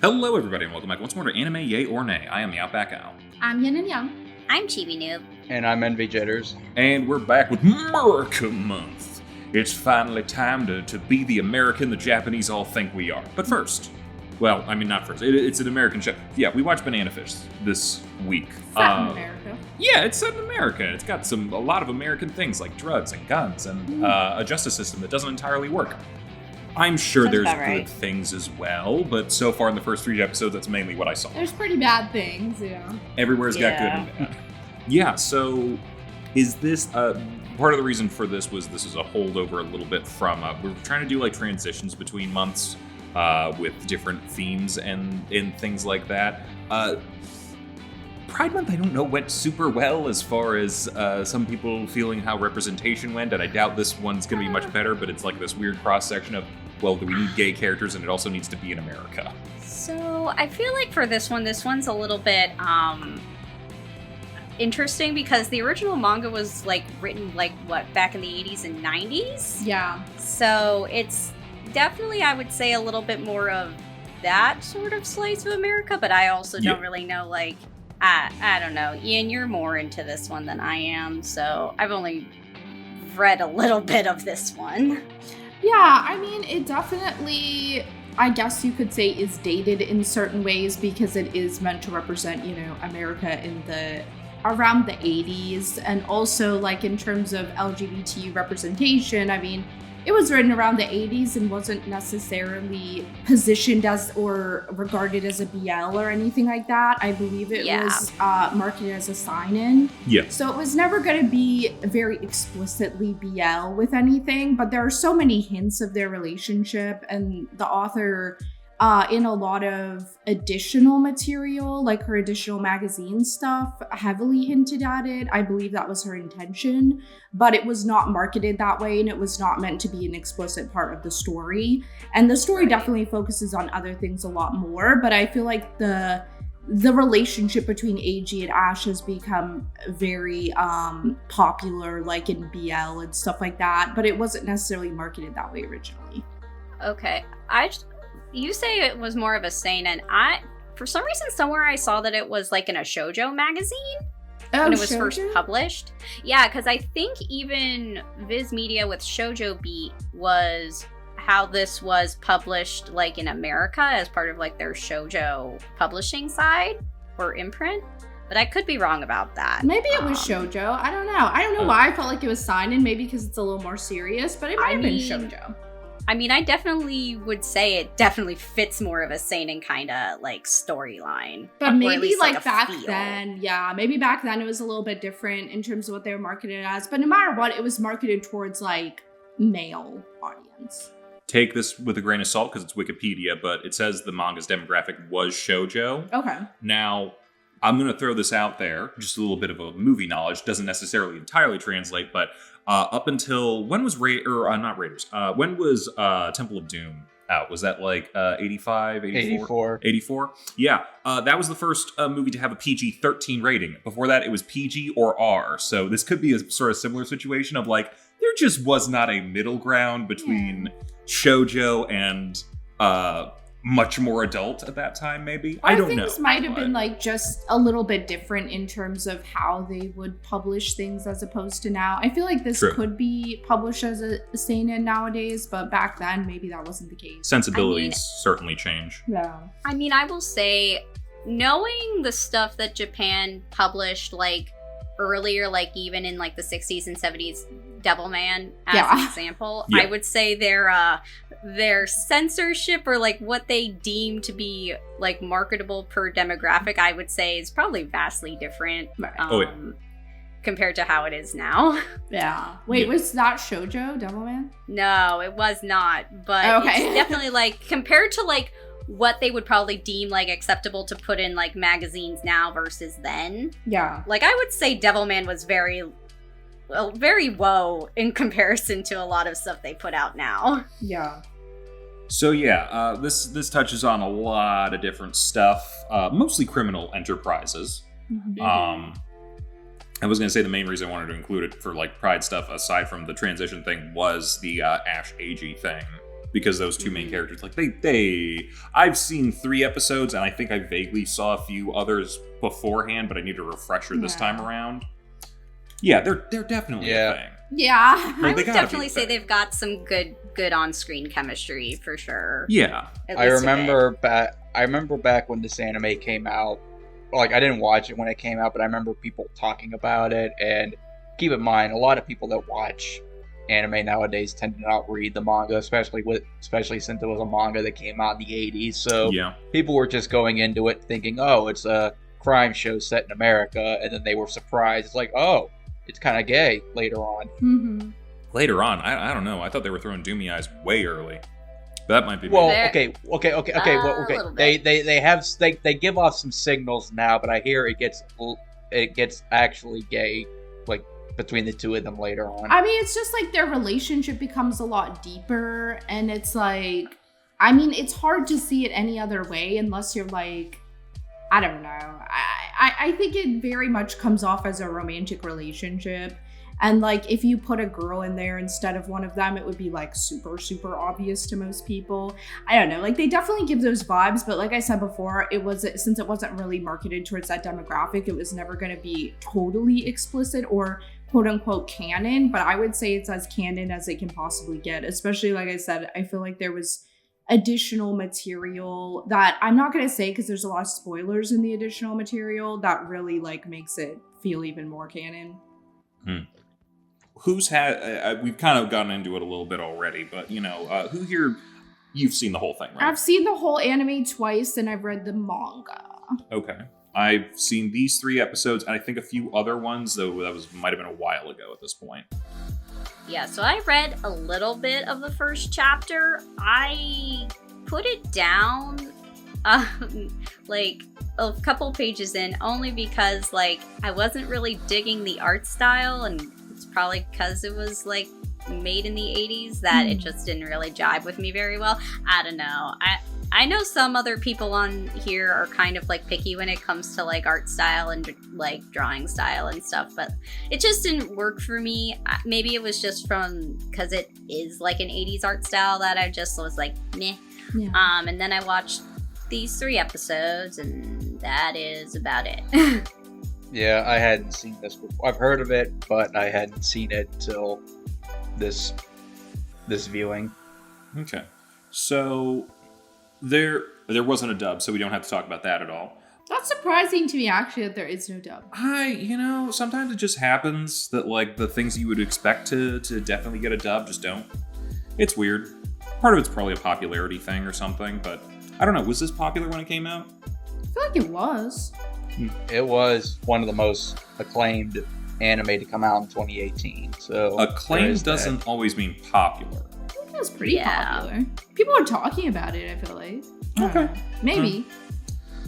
Hello everybody and welcome back once more to Anime Yay or Nay. I am TheOutbackAl. I'm Yin&Jung. I'm Chibi Noob. And I'm Envy Jitters. And we're back with America Month. It's finally time to be the American the Japanese all think we are. But first, well, I mean not first, it's an American show. Yeah, we watched Banana Fish this week. Set in America. Yeah, it's set in America. It's got a lot of American things like drugs and guns and a justice system that doesn't entirely work. I'm sure Sounds there's about good right. things as well, but so far in the first 3 episodes, that's mainly what I saw. There's pretty bad things, yeah. Everywhere's got good and bad. Yeah, so is this, part of the reason for this was this is a holdover a little bit from, we were trying to do like transitions between months with different themes and things like that. Pride Month, I don't know, went super well as far as some people feeling how representation went, and I doubt this one's going to be much better, but it's like this weird cross-section of, well, do we need gay characters, and it also needs to be in America. So I feel like for this one's a little bit interesting because the original manga was like written like what, back in the 80s and 90s? Yeah. So it's definitely, I would say, a little bit more of that sort of slice of America, but I also don't really know, like, I don't know. Ian, you're more into this one than I am, so I've only read a little bit of this one. Yeah, I mean, it definitely, I guess you could say, is dated in certain ways because it is meant to represent, you know, America in around the 80s, and also like in terms of LGBT representation, I mean, it was written around the 80s and wasn't necessarily positioned as or regarded as a BL or anything like that. I believe it was marketed as a sign-in. Yeah. So it was never going to be very explicitly BL with anything, but there are so many hints of their relationship, and the author in a lot of additional material, like her additional magazine stuff, heavily hinted at it. I believe that was her intention, but it was not marketed that way, and it was not meant to be an explicit part of the story. And the story definitely focuses on other things a lot more, but I feel like the relationship between AG and Ash has become very popular, like in BL and stuff like that, but it wasn't necessarily marketed that way originally. Okay. You say it was more of a seinen. For some reason, somewhere I saw that it was like in a shoujo magazine when it was first published. Yeah, because I think even Viz Media with Shoujo Beat was how this was published like in America as part of like their shoujo publishing side or imprint. But I could be wrong about that. Maybe it was shoujo. I don't know. I don't know why I felt like it was seinen. Maybe because it's a little more serious, but it might have been shoujo. I mean, I definitely would say it definitely fits more of a seinen kind of like storyline. But maybe like a back feel. then, maybe back then it was a little bit different in terms of what they were marketed as. But no matter what, it was marketed towards like male audience. Take this with a grain of salt because it's Wikipedia, but it says the manga's demographic was shoujo. Okay. Now, I'm going to throw this out there, just a little bit of a movie knowledge, doesn't necessarily entirely translate, but up until, when was not Raiders, when was Temple of Doom out? Was that like 85, 84? 84? Yeah, that was the first movie to have a PG-13 rating. Before that, it was PG or R, so this could be a sort of similar situation of like, there just was not a middle ground between shoujo and much more adult at that time, maybe. I don't know. Things might have been like just a little bit different in terms of how they would publish things as opposed to now. I feel like this could be published as a seinen nowadays, but back then maybe that wasn't the case. Sensibilities certainly change. Yeah. I mean, I will say, knowing the stuff that Japan published like earlier, like even in like the 60s and 70s, Devilman as an example, I would say their censorship or like what they deem to be like marketable per demographic, I would say is probably vastly different compared to how it is now. Yeah. Wait, was that shoujo, Devilman? No, it was not. But it's definitely like compared to like what they would probably deem like acceptable to put in like magazines now versus then. Yeah. Like I would say Devilman was very woe in comparison to a lot of stuff they put out now. Yeah. So yeah, this touches on a lot of different stuff, mostly criminal enterprises. Mm-hmm. I was going to say the main reason I wanted to include it for like Pride stuff, aside from the transition thing, was the Ash AG thing. because those two main characters, like I've seen 3 episodes, and I think I vaguely saw a few others beforehand, but I need a refresher this time around. Yeah, they're definitely a thing. Yeah, I would definitely say they've got some good on-screen chemistry for sure. Yeah, I remember back when this anime came out. Like, I didn't watch it when it came out, but I remember people talking about it. And keep in mind, a lot of people that watch anime nowadays tend to not read the manga, especially since it was a manga that came out in the 80s. So people were just going into it thinking, oh, it's a crime show set in America, and then they were surprised. It's like, oh, it's kind of gay later on. Mm-hmm. Later on, I don't know. I thought they were throwing Doomy eyes way early. That might be. Well, okay. They give off some signals now, but I hear it gets actually gay, like between the two of them later on. I mean, it's just like their relationship becomes a lot deeper, and it's like, I mean, it's hard to see it any other way unless you're like, I don't know. I think it very much comes off as a romantic relationship. And like, if you put a girl in there instead of one of them, it would be like super, super obvious to most people. I don't know. Like, they definitely give those vibes. But like I said before, since it wasn't really marketed towards that demographic, it was never going to be totally explicit or quote unquote canon. But I would say it's as canon as it can possibly get. Especially, like I said, I feel like there was additional material that I'm not going to say because there's a lot of spoilers in the additional material that really like makes it feel even more canon. Who's had we've kind of gotten into it a little bit already, but who here, you've seen the whole thing, right? I've seen the whole anime twice, and I've read the manga. Okay, I've seen these 3 episodes, and I think a few other ones, though might have been a while ago at this point. Yeah, so I read a little bit of the first chapter. I put it down like a couple pages in, only because like I wasn't really digging the art style, and it's probably because it was like made in the 80s that it just didn't really jive with me very well. I don't know. I know some other people on here are kind of like picky when it comes to like art style and like drawing style and stuff, but it just didn't work for me. Maybe it was just because it is like an 80s art style that I just was like, meh. Yeah. And then I watched these 3 episodes, and that is about it. Yeah, I hadn't seen this before. I've heard of it, but I hadn't seen it till this viewing. Okay, so there wasn't a dub, so we don't have to talk about that at all. That's surprising to me, actually, that there is no dub. Sometimes it just happens that like the things you would expect to definitely get a dub just don't. It's weird. Part of it's probably a popularity thing or something, but I don't know. Was this popular when it came out? I feel like it was. It was one of the most acclaimed anime to come out in 2018. So acclaimed doesn't always mean popular. I think it was pretty popular. People are talking about it, I feel like. Okay. Maybe.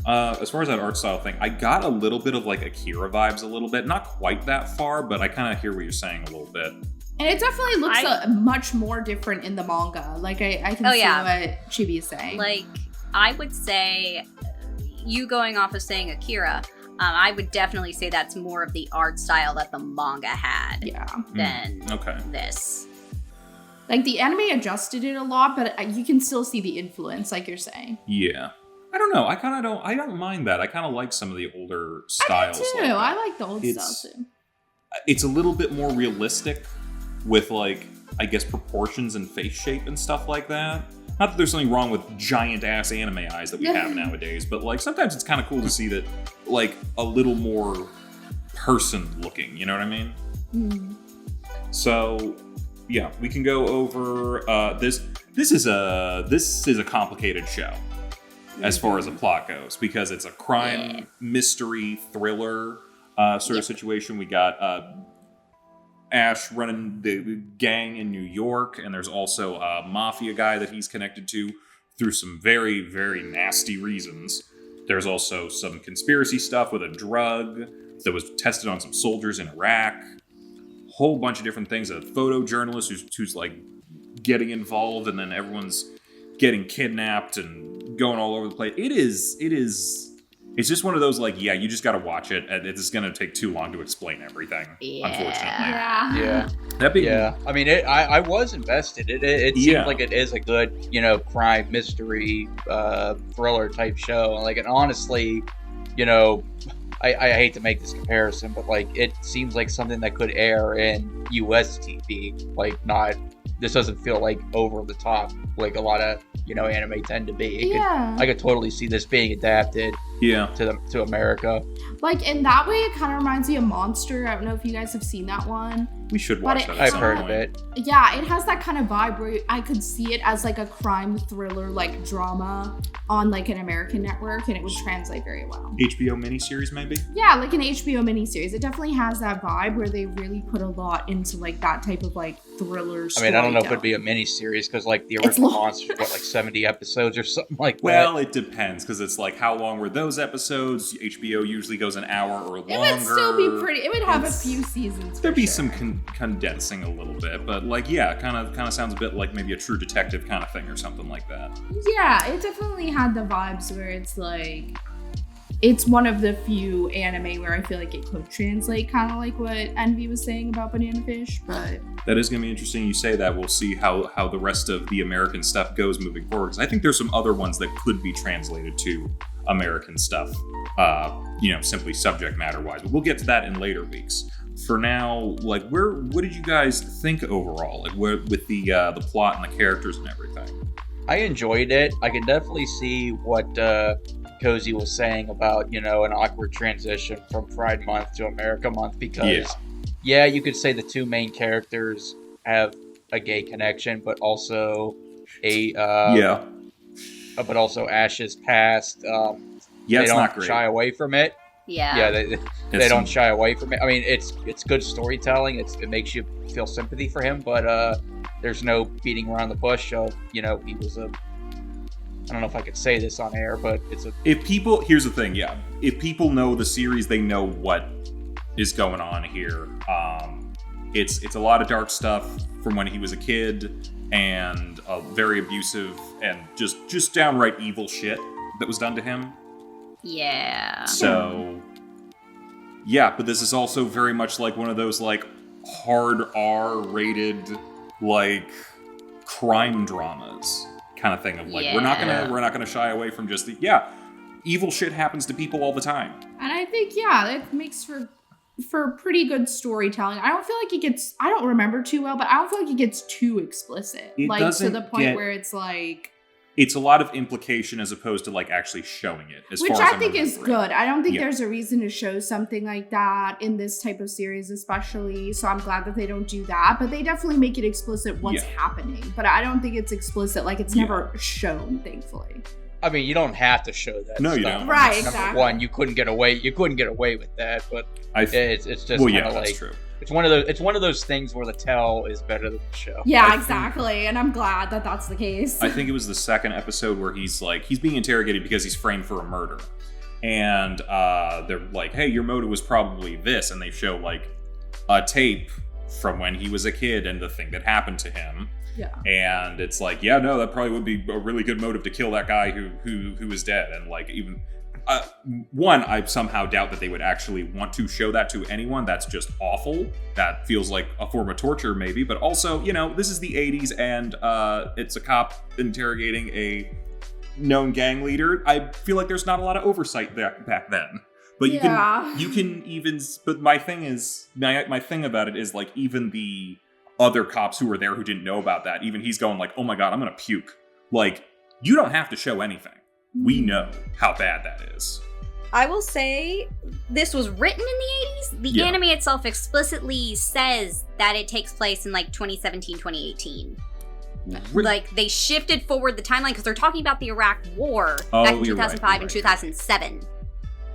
As far as that art style thing, I got a little bit of like Akira vibes a little bit. Not quite that far, but I kind of hear what you're saying a little bit. And it definitely looks much more different in the manga. Like, I can see what Chibi is saying. Like, I would say, you going off of saying Akira, I would definitely say that's more of the art style that the manga had than this. Like, the anime adjusted it a lot, but you can still see the influence, like you're saying. Yeah. I don't know. I don't mind that. I kind of like some of the older styles. I do too. I like the old style too. It's a little bit more realistic with, like, I guess proportions and face shape and stuff like that. Not that there's something wrong with giant ass anime eyes that we have nowadays, but like sometimes it's kind of cool to see that, like, a little more person looking. You know what I mean? Mm. So yeah, we can go over this. This is a complicated show as far as the plot goes, because it's a crime mystery thriller sort of situation. We got Ash running the gang in New York, and there's also a mafia guy that he's connected to through some very, very nasty reasons. There's also some conspiracy stuff with a drug that was tested on some soldiers in Iraq. Whole bunch of different things. A photojournalist who's like getting involved, and then everyone's getting kidnapped and going all over the place. It is It's just one of those, like, yeah, you just got to watch it. And it's going to take too long to explain everything, unfortunately. Yeah. That being, I mean, I was invested. It seems like it is a good, crime, mystery, thriller type show. Like, and honestly, I hate to make this comparison, but, like, it seems like something that could air in US TV. Like, this doesn't feel like over the top like a lot of anime tend to be. I could totally see this being adapted to America. Like, in that way, it kind of reminds me of Monster. I don't know if you guys have seen that one. We should watch that. I've heard of it. Yeah, it has that kind of vibe where I could see it as like a crime thriller, like drama on like an American network, and it would translate very well. HBO miniseries, maybe? Yeah, like an HBO miniseries. It definitely has that vibe where they really put a lot into like that type of like thriller I mean, I don't know if it'd be a miniseries because like the original Monsters, like 70 episodes or something like that. Well, it depends because it's like how long were those episodes? HBO usually goes an hour or longer. It would still be pretty. It would have a few seasons. There'd be some condensing a little bit, but like kind of sounds a bit like maybe a True Detective kind of thing or something like that. Yeah, it definitely had the vibes where it's like it's one of the few anime where I feel like it could translate, kind of like what Envy was saying about Banana Fish. But that is going to be interesting. You say that. We'll see how the rest of the American stuff goes moving forward. Because I think there's some other ones that could be translated to American stuff. Simply subject matter wise. But we'll get to that in later weeks. For now, like, what did you guys think overall? Like, with the plot and the characters and everything? I enjoyed it. I can definitely see what Kozi was saying about, an awkward transition from Pride Month to America Month because, you could say the two main characters have a gay connection, but also but also Ash's past. They don't shy away from it. They don't shy away from it. I mean, it's good storytelling. It makes you feel sympathy for him, but there's no beating around the bush of he was a. I don't know if I could say this on air, but it's a. Here's the thing, if people know the series, they know what is going on here. It's a lot of dark stuff from when he was a kid, and very abusive and just downright evil shit that was done to him. Yeah. So, but this is also very much like one of those like hard R-rated like crime dramas kind of thing of like we're not gonna shy away from just evil shit happens to people all the time. And I think it makes for pretty good storytelling. I don't feel like it gets. I don't remember too well, but I don't feel like it gets too explicit, like to the point where it's like. It's a lot of implication as opposed to like actually showing it. Which I think is good. I don't think there's a reason to show something like that in this type of series, especially. So I'm glad that they don't do that. But they definitely make it explicit what's happening. But I don't think it's explicit. Like it's never shown, thankfully. I mean, you don't have to show that. No, stuff. You don't. Right. Number exactly. one, you couldn't get away with that. But it's just kind of like. That's true. It's one of those things where the tell is better than the show. Yeah, exactly. And I'm glad that that's the case. I think it was the second episode where he's being interrogated because he's framed for a murder. And they're like, hey, your motive was probably this. And they show like a tape from when he was a kid and the thing that happened to him. Yeah. And it's like, that probably would be a really good motive to kill that guy who is dead. And like even... one, I somehow doubt that they would actually want to show that to anyone. That's just awful. That feels like a form of torture, maybe. But also, this is the 80s, and it's a cop interrogating a known gang leader. I feel like there's not a lot of oversight back then. But you can even. But my thing about it is like even the other cops who were there who didn't know about that. Even he's going like, oh my god, I'm gonna puke. Like you don't have to show anything. We know how bad that is. I will say this was written in the 80s. The anime itself explicitly says that it takes place in like 2017, 2018. Like they shifted forward the timeline because they're talking about the Iraq War back in 2005 and 2007.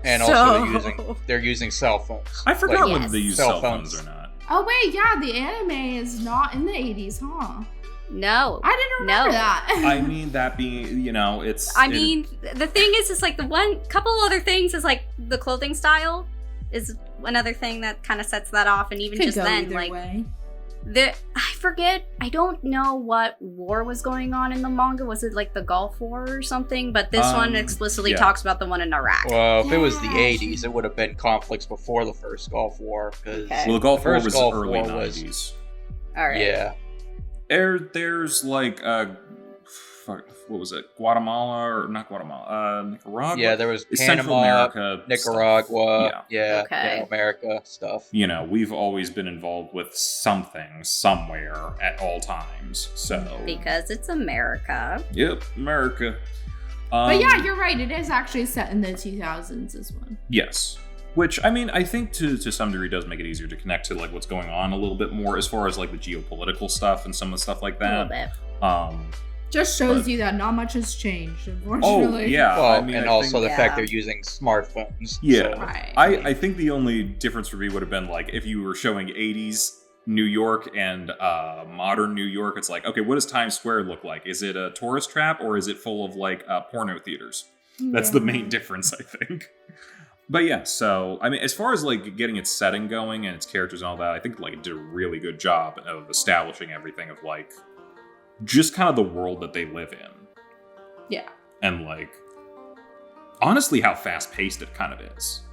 And also they're using cell phones. I forgot whether they use cell phones or not. Oh wait, the anime is not in the 80s, huh? No. I didn't remember that. I mean, that being, it's... the thing is like the one couple other things is like the clothing style is another thing that kind of sets that off. And even Could just go then, either like... way. I forget. I don't know what war was going on in the manga. Was it like the Gulf War or something? But this one explicitly talks about the one in Iraq. Well, if it was the 80s, it would have been conflicts before the first Gulf War. Well, the Gulf War was the early 90s. All right. Yeah. There's like what was it? Guatemala or not Guatemala? Nicaragua. Yeah, there was Panama, Central America, Nicaragua. Stuff. Yeah, okay. America stuff. You know, we've always been involved with something somewhere at all times. So because it's America. Yep, America. But yeah, you're right. It is actually set in the 2000s. This one. Yes. Which, I mean, I think to some degree does make it easier to connect to like what's going on a little bit more as far as like the geopolitical stuff and some of the stuff like that. A little bit. Just shows you that not much has changed, unfortunately. Oh, yeah. Well, I mean, and I also think, the fact they're using smartphones. Yeah. So. Right. I think the only difference for me would have been like if you were showing 80s New York and modern New York, it's like, okay, what does Times Square look like? Is it a tourist trap or is it full of like porno theaters? That's the main difference, I think. But yeah, so, I mean, as far as like getting its setting going and its characters and all that, I think like it did a really good job of establishing everything of like just kind of the world that they live in. Yeah. And like, honestly, how fast paced it kind of is.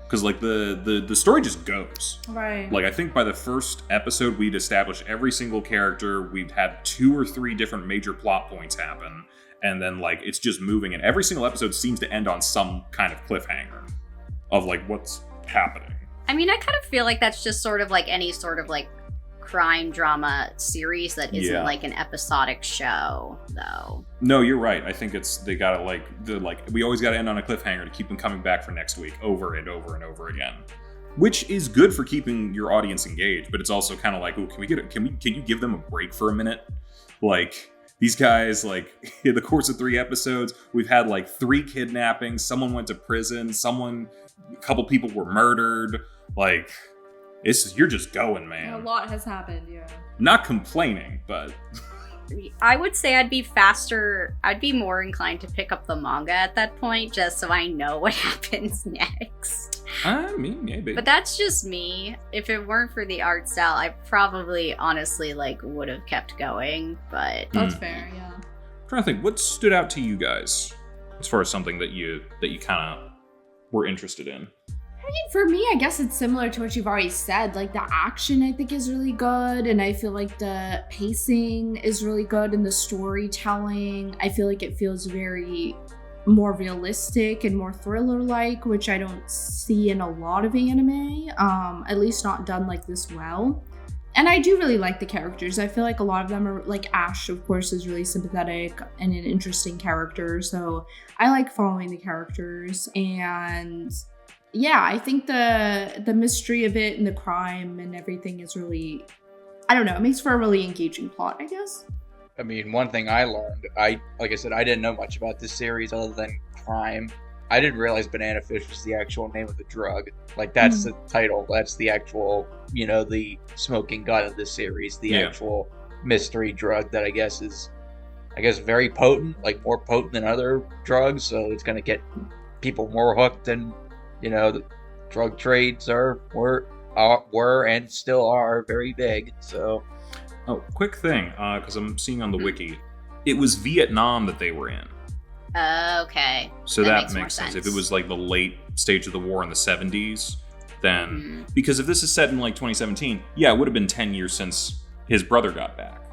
Because like the story just goes. Right. Like I think by the first episode, we'd established every single character. We'd had 2 or 3 different major plot points happen. And then like it's just moving. And every single episode seems to end on some kind of cliffhanger of like what's happening. I mean, I kind of feel like that's just sort of like any sort of like crime drama series that isn't like an episodic show, though. No, you're right. I think they gotta we always gotta end on a cliffhanger to keep them coming back for next week over and over and over again, which is good for keeping your audience engaged. But it's also kind of like, oh, can you give them a break for a minute? Like these guys, like in the course of 3 episodes, we've had like 3 kidnappings. Someone went to prison. A couple people were murdered. Like. You're just going, man. A lot has happened, yeah. Not complaining, but I would say I'd be more inclined to pick up the manga at that point, just so I know what happens next. I mean, maybe. But that's just me. If it weren't for the art style, I probably honestly like would have kept going, but that's fair, yeah. I'm trying to think, what stood out to you guys as far as something that you kind of were interested in? I mean, for me, I guess it's similar to what you've already said. Like, the action, I think, is really good. And I feel like the pacing is really good. And the storytelling, I feel like it feels very more realistic and more thriller-like, which I don't see in a lot of anime. At least not done like this well. And I do really like the characters. I feel like a lot of them are, like, Ash, of course, is really sympathetic and an interesting character. So I like following the characters. And yeah, I think the mystery of it and the crime and everything is really, I don't know, it makes for a really engaging plot, I guess. I mean, one thing I learned, like I said, I didn't know much about this series other than crime. I didn't realize banana fish was the actual name of the drug. Like, that's the title. That's the actual, the smoking gun of this series. The actual mystery drug that I guess is, very potent, like more potent than other drugs. So it's going to get people more hooked than, the drug trades were and still are very big. So, quick thing, because I'm seeing on the wiki, it was Vietnam that they were in. Okay. So that makes sense. If it was like the late stage of the war in the 70s, then because if this is set in like 2017, it would have been 10 years since his brother got back.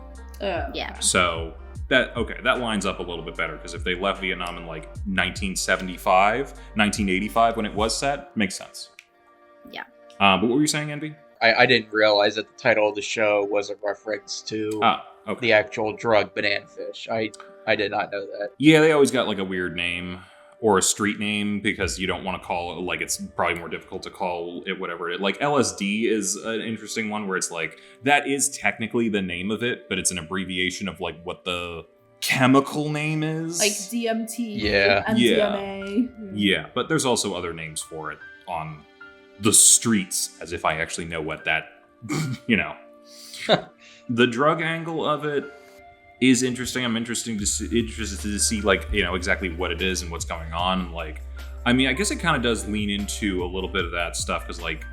Yeah. So that lines up a little bit better, because if they left Vietnam in like 1985 when it was set, makes sense. Yeah. But what were you saying, Envy? I didn't realize that the title of the show was a reference to the actual drug banana fish. I did not know that. Yeah, they always got like a weird name or a street name because you don't want to call it, like, it's probably more difficult to call it whatever it is. Like LSD is an interesting one where it's like, that is technically the name of it, but it's an abbreviation of like what the chemical name is. Like DMT, MDMA. Yeah, but there's also other names for it on the streets, as if I actually know what that, The drug angle of it is interesting. I'm interested to see like, exactly what it is and what's going on. And like, I mean, I guess it kind of does lean into a little bit of that stuff, because like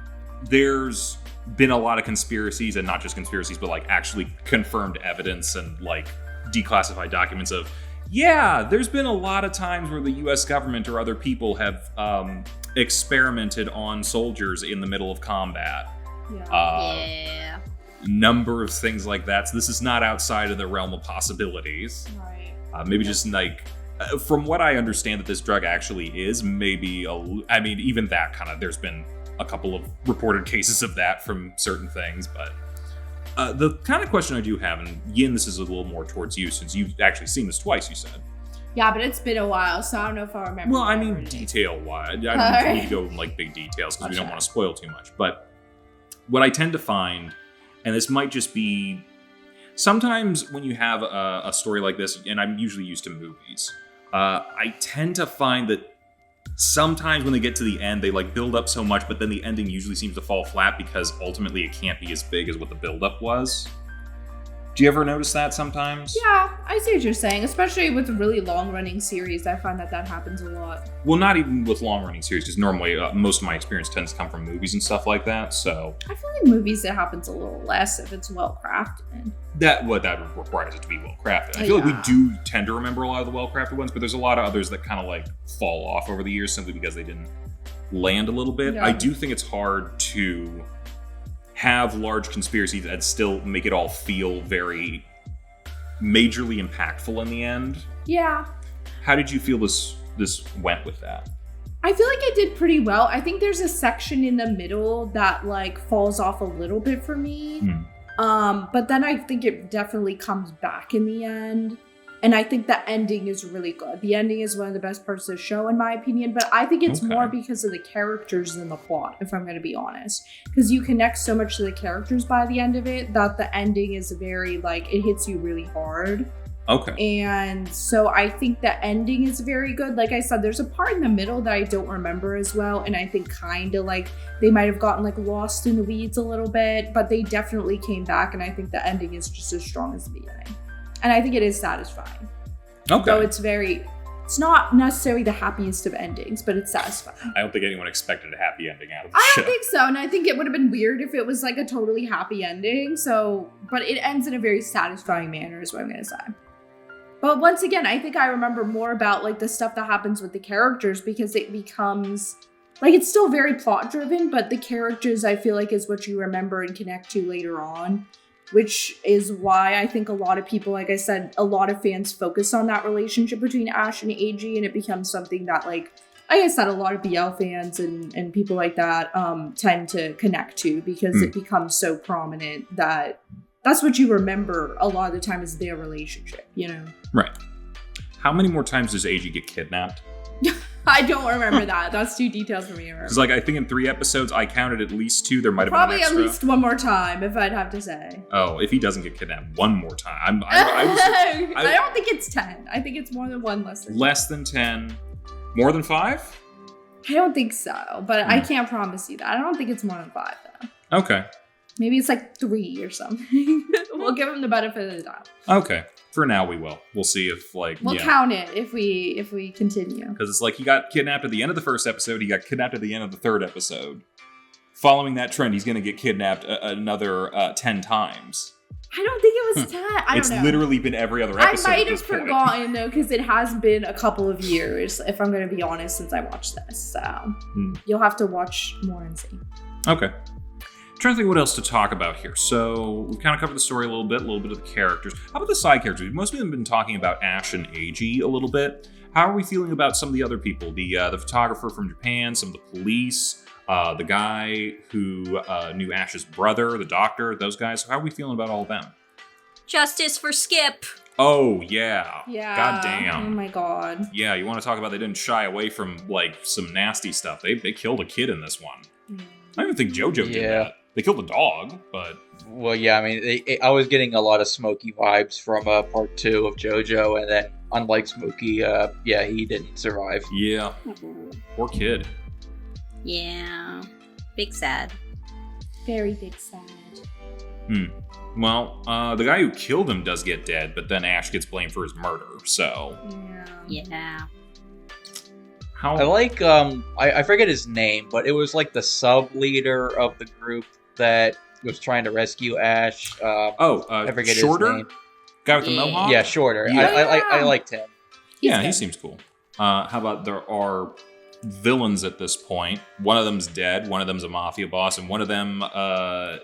there's been a lot of conspiracies, and not just conspiracies, but like actually confirmed evidence and like declassified documents of, yeah, there's been a lot of times where the US government or other people have experimented on soldiers in the middle of combat. Yeah. Number of things like that. So this is not outside of the realm of possibilities. Right. Maybe just like, from what I understand that this drug actually is, maybe, I mean, even that kind of, there's been a couple of reported cases of that from certain things, but the kind of question I do have, and Yin, this is a little more towards you, since you've actually seen this twice, you said. Yeah, but it's been a while, so I don't know if I remember. Well, I mean, detail-wise. I don't need to go in like big details because we don't want to spoil too much. But what I tend to find, and this might just be, sometimes when you have a story like this, and I'm usually used to movies, I tend to find that sometimes when they get to the end, they like build up so much, but then the ending usually seems to fall flat because ultimately it can't be as big as what the buildup was. Do you ever notice that sometimes? Yeah, I see what you're saying. Especially with really long-running series, I find that happens a lot. Well, not even with long-running series, because normally most of my experience tends to come from movies and stuff like that. So I feel like movies, it happens a little less if it's well-crafted. That requires it to be well-crafted. I feel like we do tend to remember a lot of the well-crafted ones, but there's a lot of others that kind of like fall off over the years simply because they didn't land a little bit. Yeah. I do think it's hard to have large conspiracies that still make it all feel very majorly impactful in the end. Yeah. How did you feel this went with that? I feel like it did pretty well. I think there's a section in the middle that like falls off a little bit for me. But then I think it definitely comes back in the end. And I think the ending is really good. The ending is one of the best parts of the show, in my opinion. But I think it's more because of the characters than the plot, if I'm going to be honest. Because you connect so much to the characters by the end of it that the ending is very, like, it hits you really hard. Okay. And so I think the ending is very good. Like I said, there's a part in the middle that I don't remember as well. And I think kind of like they might have gotten like lost in the weeds a little bit. But they definitely came back. And I think the ending is just as strong as the beginning. And I think it is satisfying. Okay. So it's not necessarily the happiest of endings, but it's satisfying. I don't think anyone expected a happy ending out of the show. I don't think so. And I think it would have been weird if it was like a totally happy ending. But it ends in a very satisfying manner is what I'm going to say. But once again, I think I remember more about like the stuff that happens with the characters because it becomes like, it's still very plot driven, but the characters I feel like is what you remember and connect to later on. Which is why I think a lot of people, like I said, a lot of fans focus on that relationship between Ash and AG, and it becomes something that, like I said, a lot of BL fans and people like that tend to connect to because it becomes so prominent that that's what you remember a lot of the time is their relationship, you know? Right. How many more times does AG get kidnapped? I don't remember that. That's too detailed for me to remember. Because, like, I think in 3 episodes, I counted at least 2. There might have been probably an extra. At least one more time, if I'd have to say. Oh, if he doesn't get kidnapped one more time. I don't think it's 10. I think it's more than one, less than 10. Less than 10. More than 5? I don't think so, but I can't promise you that. I don't think it's more than 5, though. Okay. Maybe it's like 3 or something. We'll give him the benefit of the doubt. Okay. For now, we will. We'll see if, like, we'll count it if we continue. Because it's like he got kidnapped at the end of the first episode. He got kidnapped at the end of the 3rd episode. Following that trend, he's going to get kidnapped another 10 times. I don't think it was 10. I don't know. It's literally been every other episode. I might have forgotten, though, because it has been a couple of years, if I'm going to be honest, since I watched this. So you'll have to watch more and see. Okay. Trying to think what else to talk about here. So we've kind of covered the story a little bit of the characters. How about the side characters? Most of them have been talking about Ash and AG a little bit. How are we feeling about some of the other people? The photographer from Japan, some of the police, the guy who knew Ash's brother, the doctor, those guys. How are we feeling about all of them? Justice for Skip. Oh, yeah. Yeah. God damn. Oh, my God. Yeah, you want to talk about they didn't shy away from, like, some nasty stuff. They killed a kid in this one. I don't even think JoJo did that. They killed a dog, but... Well, yeah, I mean, I was getting a lot of Smokey vibes from part 2 of JoJo, and then, unlike Smokey, he didn't survive. Yeah. Poor kid. Yeah. Big sad. Very big sad. Well, the guy who killed him does get dead, but then Ash gets blamed for his murder, so... Yeah. I like, I forget his name, but it was like the sub-leader of the group that was trying to rescue Ash. I forget Shorter? his name. Guy with the mohawk? Yeah, Shorter. Yeah. I liked him. He seems cool. How about there are villains at this point? One of them's dead, one of them's a mafia boss, and one of them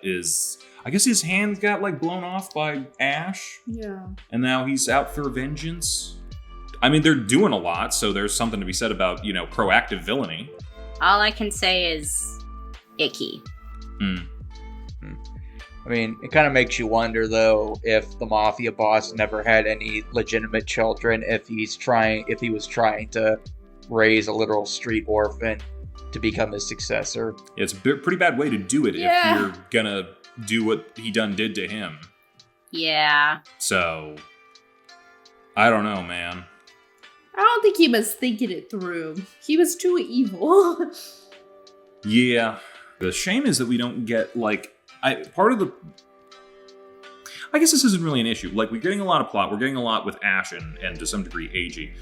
is... I guess his hand got, like, blown off by Ash. Yeah. And now he's out for vengeance. I mean, they're doing a lot, so there's something to be said about, proactive villainy. All I can say is icky. I mean, it kind of makes you wonder, though, if the mafia boss never had any legitimate children, if he was trying to raise a literal street orphan to become his successor. It's a pretty bad way to do it if you're gonna do what he did to him. Yeah. So, I don't know, man. I don't think he was thinking it through. He was too evil. Yeah. The shame is that we don't get, like... I guess this isn't really an issue. Like, we're getting a lot of plot. We're getting a lot with Ash and to some degree, AG.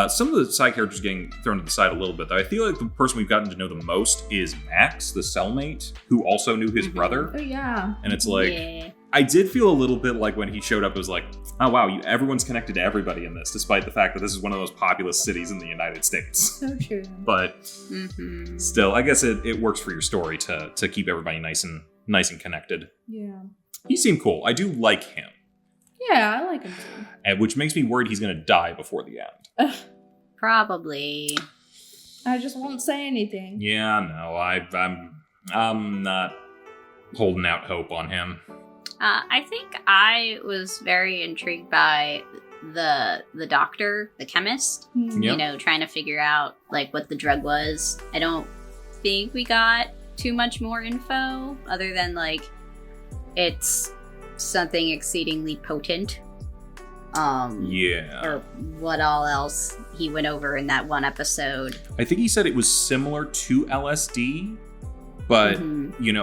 Some of the side characters getting thrown to the side a little bit, though. I feel like the person we've gotten to know the most is Max, the cellmate, who also knew his brother. Oh, yeah. And it's like... I did feel a little bit like when he showed up, it was like, oh wow, everyone's connected to everybody in this, despite the fact that this is one of those populous cities in the United States. So true. But still, I guess it works for your story to keep everybody nice and connected. Yeah. He seemed cool. I do like him. Yeah, I like him too. And which makes me worried he's going to die before the end. Probably. I just won't say anything. Yeah, no, I'm not holding out hope on him. I think I was very intrigued by the doctor, the chemist, trying to figure out like what the drug was. I don't think we got too much more info other than like it's something exceedingly potent. Or what all else he went over in that one episode. I think he said it was similar to LSD. But,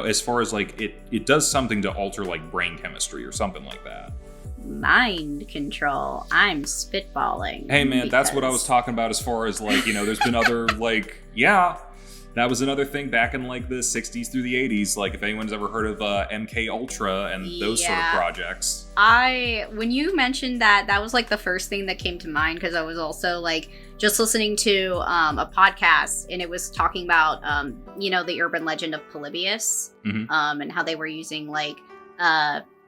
as far as, like, it does something to alter, like, brain chemistry or something like that. Mind control. I'm spitballing. Hey, man, that's what I was talking about as far as, like, there's been other, like, that was another thing back in, like, the 60s through the 80s. Like, if anyone's ever heard of MK Ultra and those sort of projects. When you mentioned that was, like, the first thing that came to mind, because I was also, like, just listening to a podcast, and it was talking about, the urban legend of Polybius, and how they were using, like,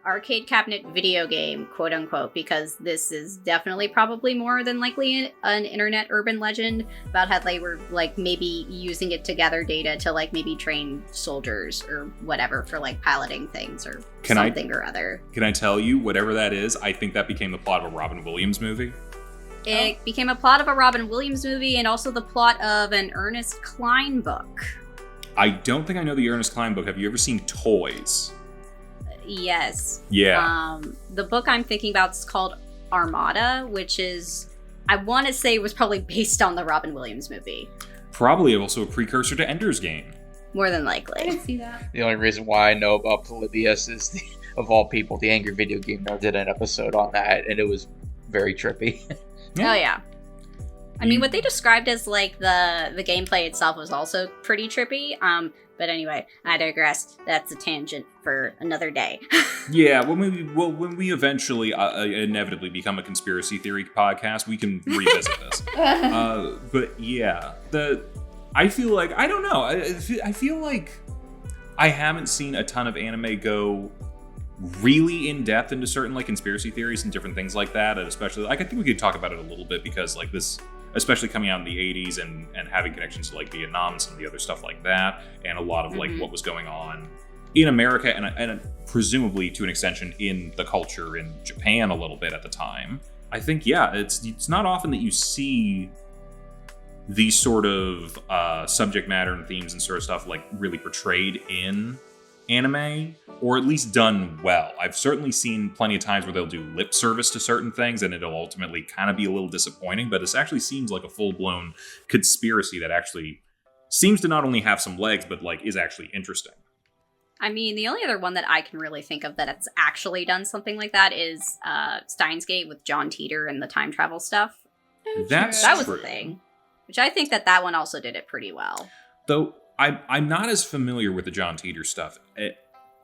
arcade cabinet video game, quote unquote, because this is definitely probably more than likely an internet urban legend about how they were, like, maybe using it to gather data to, like, maybe train soldiers or whatever for, like, piloting things or something or other. Can I tell you, whatever that is, I think that became the plot of a Robin Williams movie. It became a plot of a Robin Williams movie and also the plot of an Ernest Cline book. I don't think I know the Ernest Cline book. Have you ever seen Toys? Yes. Yeah. The book I'm thinking about is called Armada, which is, I want to say, was probably based on the Robin Williams movie. Probably also a precursor to Ender's Game. More than I likely. can see that. The only reason why I know about Polybius is, of all people, the Angry Video Game Nerd did an episode on that, and it was very trippy. Yeah. Oh, yeah. I mean, what they described as, like, the gameplay itself was also pretty trippy. But anyway, I digress. That's a tangent for another day. Yeah, when we eventually inevitably become a conspiracy theory podcast, we can revisit this. But yeah, I feel like, I don't know. I feel like I haven't seen a ton of anime go really in depth into certain, like, conspiracy theories and different things like that, and especially, like, I think we could talk about it a little bit because, like, this, especially coming out in the 80s and having connections to, like, Vietnam and some of the other stuff like that, and a lot of like what was going on in America and presumably to an extension in the culture in Japan a little bit at the time. I think it's not often that you see these sort of subject matter and themes and sort of stuff, like, really portrayed in anime, or at least done well. I've certainly seen plenty of times where they'll do lip service to certain things and it'll ultimately kind of be a little disappointing, but this actually seems like a full-blown conspiracy that actually seems to not only have some legs, but, like, is actually interesting. I mean, the only other one that I can really think of that it's actually done something like that is Steins Gate with John Teeter and the time travel stuff. That was the thing. Which I think that one also did it pretty well. Though I'm not as familiar with the John Teeter stuff.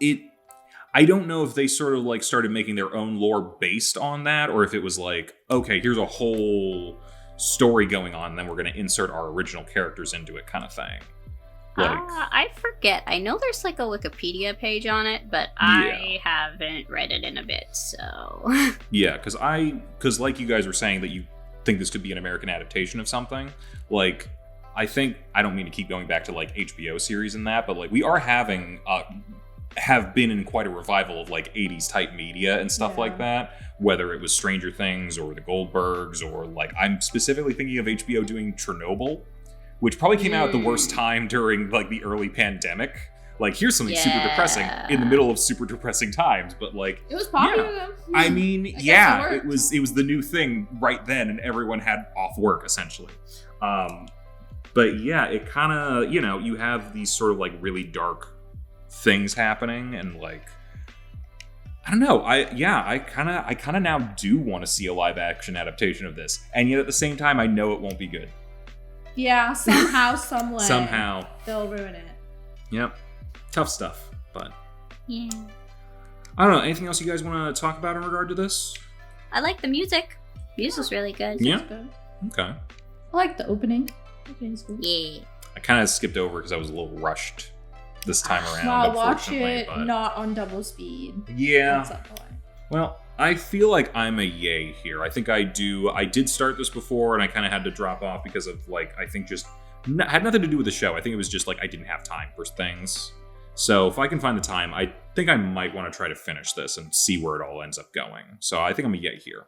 I don't know if they sort of like started making their own lore based on that, or if it was like, okay, here's a whole story going on, and then we're going to insert our original characters into it, kind of thing. Like, I forget. I know there's like a Wikipedia page on it, but I haven't read it in a bit, so. Yeah, because like you guys were saying that you think this could be an American adaptation of something, like, I don't mean to keep going back to like HBO series and that, but like we are have been in quite a revival of like 80s type media and stuff like that, whether it was Stranger Things or the Goldbergs, or like I'm specifically thinking of HBO doing Chernobyl, which probably came out at the worst time during like the early pandemic. Like, here's something super depressing in the middle of super depressing times, but like it was popular though. I mean, it was the new thing right then, and everyone had off work essentially. But yeah, it kind of, you have these sort of like really dark things happening, and like, I don't know, I kind of now do want to see a live action adaptation of this, and yet at the same time I know it won't be good. Yeah, somehow, some way, they'll ruin it. Yep, tough stuff. But yeah, I don't know, anything else you guys want to talk about in regard to this? I like the music. Music's really good. Yeah. Good. Okay. I like the opening. Okay, cool. Yeah. I kind of skipped over because I was a little rushed this time around. Well, watch it but not on double speed. Yeah. That's not the way. Well, I feel like I'm a yay here. I think I did start this before, and I kind of had to drop off because of like, I think just had nothing to do with the show. I think it was just like I didn't have time for things. So if I can find the time, I think I might want to try to finish this and see where it all ends up going. So I think I'm a yay here.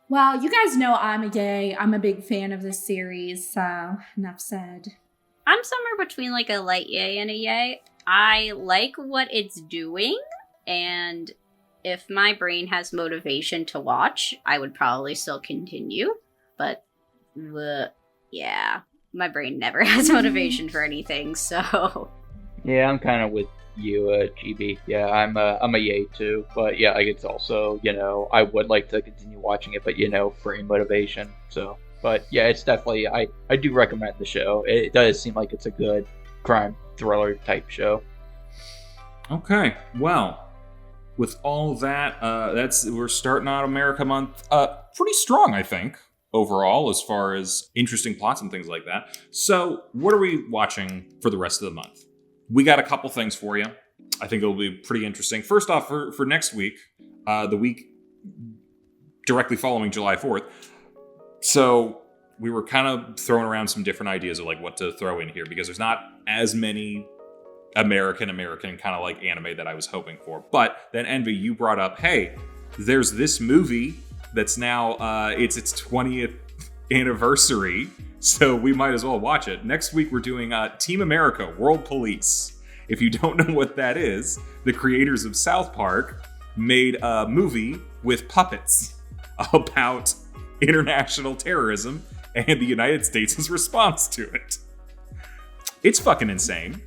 Well, you guys know I'm a yay. I'm a big fan of this series, so enough said. I'm somewhere between like a light yay and a yay. I like what it's doing, and if my brain has motivation to watch, I would probably still continue. But, yeah, my brain never has motivation for anything, so... Yeah, I'm kind of with you, GB. Yeah, I'm a yay too. But yeah, like it's also, I would like to continue watching it, but free motivation. So, but yeah, it's definitely, I do recommend the show. It does seem like it's a good crime thriller type show. Okay, well, with all that, we're starting out America Month pretty strong, I think, overall, as far as interesting plots and things like that. So, what are we watching for the rest of the month? We got a couple things for you. I think it'll be pretty interesting. First off, for next week, the week directly following July 4th. So we were kind of throwing around some different ideas of like what to throw in here, because there's not as many American kind of like anime that I was hoping for. But then Envy, you brought up, hey, there's this movie that's now it's its 20th anniversary, so we might as well watch it. Next week we're doing Team America World Police. If you don't know what that is, the creators of South Park made a movie with puppets about international terrorism and the United States' response to it. It's fucking insane.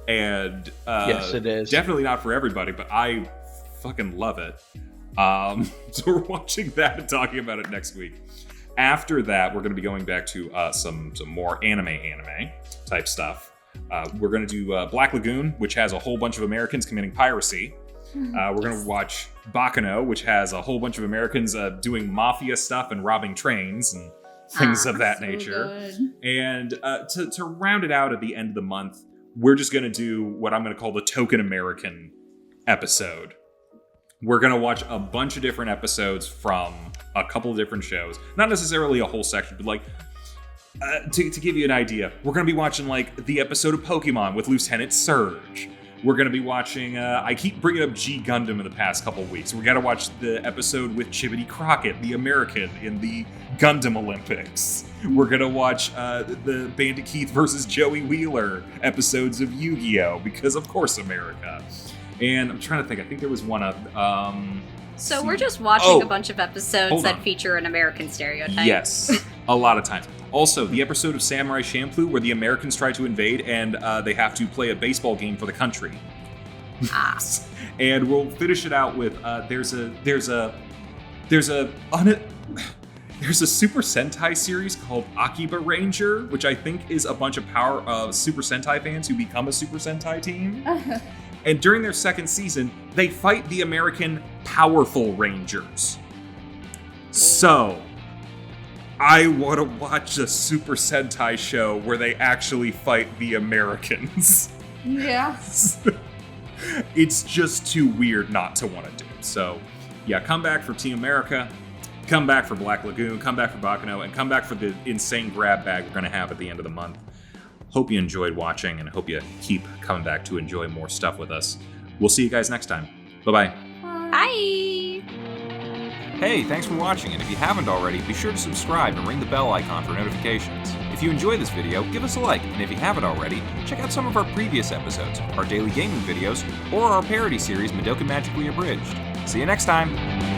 And yes, it is. Definitely not for everybody, but I fucking love it. So we're watching that and talking about it next week. After that, we're going to be going back to some more anime type stuff. We're going to do Black Lagoon, which has a whole bunch of Americans committing piracy. We're going to watch Baccano, which has a whole bunch of Americans doing mafia stuff and robbing trains and things of that nature. Good. And to round it out at the end of the month, we're just going to do what I'm going to call the Token American episode. We're going to watch a bunch of different episodes from a couple of different shows. Not necessarily a whole section, but like, to give you an idea, we're going to be watching like the episode of Pokemon with Lieutenant Surge. We're going to be watching, I keep bringing up G Gundam in the past couple of weeks. We got to watch the episode with Chibity Crockett, the American in the Gundam Olympics. We're going to watch the Bandit Keith versus Joey Wheeler episodes of Yu-Gi-Oh! Because of course America. And I'm trying to think, I think there was one of... So we're just watching a bunch of episodes that feature an American stereotype. Yes, a lot of times. Also, the episode of Samurai Champloo where the Americans try to invade and they have to play a baseball game for the country. And we'll finish it out with there's a Super Sentai series called Akiba Ranger, which I think is a bunch of Super Sentai fans who become a Super Sentai team. And during their second season, they fight the American Powerful Rangers. So, I want to watch a Super Sentai show where they actually fight the Americans. Yeah. It's just too weird not to want to do. So, yeah, come back for Team America, come back for Black Lagoon, come back for Bakano, and come back for the insane grab bag we're going to have at the end of the month. Hope you enjoyed watching, and hope you keep coming back to enjoy more stuff with us. We'll see you guys next time. Bye-bye. Bye! Hey, thanks for watching, and if you haven't already, be sure to subscribe and ring the bell icon for notifications. If you enjoyed this video, give us a like, and if you haven't already, check out some of our previous episodes, our daily gaming videos, or our parody series, Madoka Magically Abridged. See you next time!